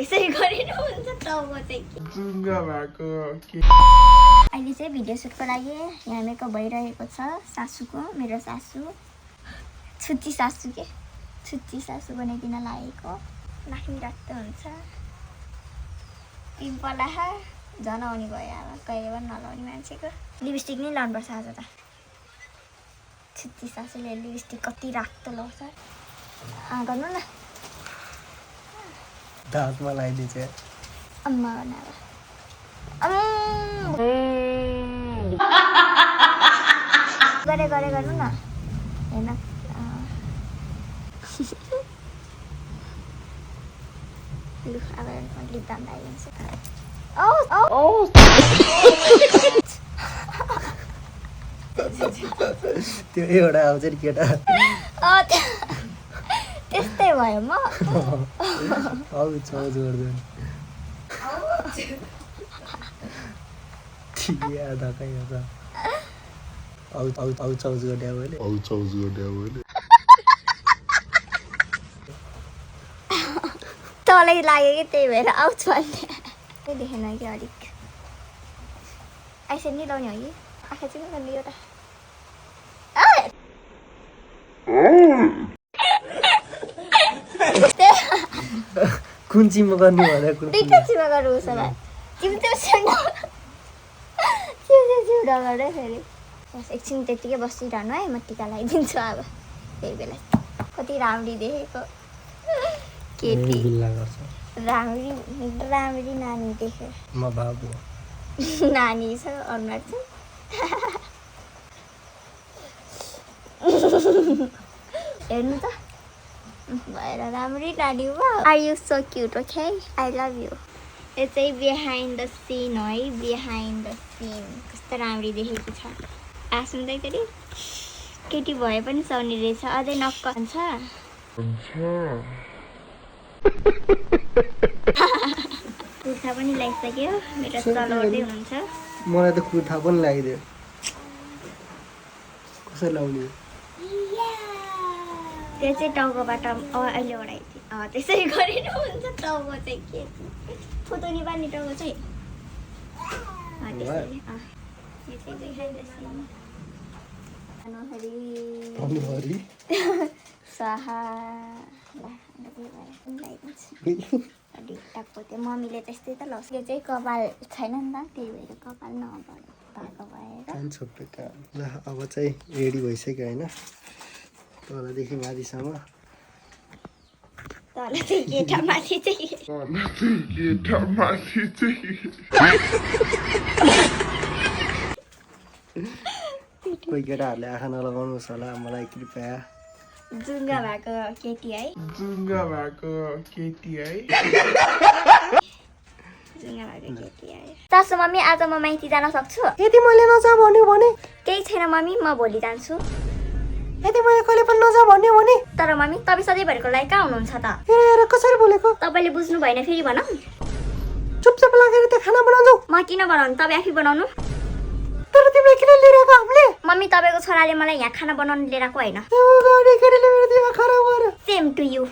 यसरी गरिनु हुन्छ टाउको चाहिँ जुङ्गा भएको अहिले चाहिँ भिडियो सुटको लागि यहाँ मेकअप भइरहेको छ सासूको मेरो सासू छुच्ची सासू के छुच्ची सासू बनाइदिन लागेको नाक्नी रातो हुन्छ पिम्पल आहा झन आउने भयो अब कहिले पनि नलाउने मान्छेको लिपस्टिक नै लाउनुपर्छ आज त छुच्ची सासूले लिपस्टिक कति रातो लाउँछ गर्नु न दाँतमा लगाइदिन्छ अम्मा बनाएर गरे गर्नु न हेर्न लु अब लिप बाम लगाइदिन्छु त्यो एउटा आउँछ नि केटा त्यस्तै भयो म आउँछ गर्दैन धकै आउँछ गर्ने तलै लाग्यो कि त्यही भएर आउँछ भन्ने देखेन कि अलिक आइसेन नि लाउने हो कि आँखा चाहिँ गर्नु एउटा कुन चिममा गर्नु भने दुईटा चिमा गर्नु उसो भए चिउ डगरे फेरि एकछिन त्यत्तिकै बसिरहनु है म टिका लगाइदिन्छु अब त्यही बेला कति राम्री देखेको केटी राम्री नानी देख्यो म बाबु नानी छ अनुहार चाहिँ हेर्नु त भएर राम्री नानी are you so cute okay I love you यो चाहिँ बिहाइन्ड द सिन है बिहाइन्ड द सिन कस्तो राम्री देखेको छ आसुन्दै गरी केटी भए पनि सुहाउने रहेछ अझै नक्क हुन्छ कुर्ता पनि लगाइसक्यो मेरो चलाउँदै हुनुहुन्छ मलाई त कुर्ता पनि लगाइदियो कसरी लाउने त्यो चाहिँ टाउकोबाट अहिले ओढाइदियो त्यसरी गरिनु हुन्छ टाउको चाहिँ के फोटो निभार्ने टाउको चाहिँ त्यसरी यो चाहिँ देखाइदिएँ अनुहरी स्वाहा टाको त्यो मम्मीले त्यस्तै त लाउँछ यो चाहिँ कपाल छैन नि त त्यही भएर कपाल भएको भएर छोपेका ल अब चाहिँ रेडी भइसक्यो होइन तलदेखि माथिसम्म तलदेखि केटा माथि चाहिँ कोही केटाहरूले आँखा नलगाउनुहोस् होला मलाई कृपया जुङ्गा भएको केटी है जुङ्गा भएको केटी है चासो मम्मी आज म माइती जान सक्छु यदि मैले नजा भन्यो भने केही छैन मम्मी म भोलि जान्छु यदि मैले कहिले पनि नजा भन्यो भने तर मम्मी तपाईँ सधैँभरिको लागि कहाँ हुनुहुन्छ त कसरी बोलेको तपाईँले बुझ्नु भएन फेरि भनौँ चुपचाप लागेर त्यो खाना बनाउँछौ म किन बनाउनु तपाईँ आफै बनाउनु तर तिमीले किन लिएर आएको हामीले मम्मी तपाईँको छोराले मलाई यहाँ खाना बनाउनु लिएर आएको होइन सेम टु यु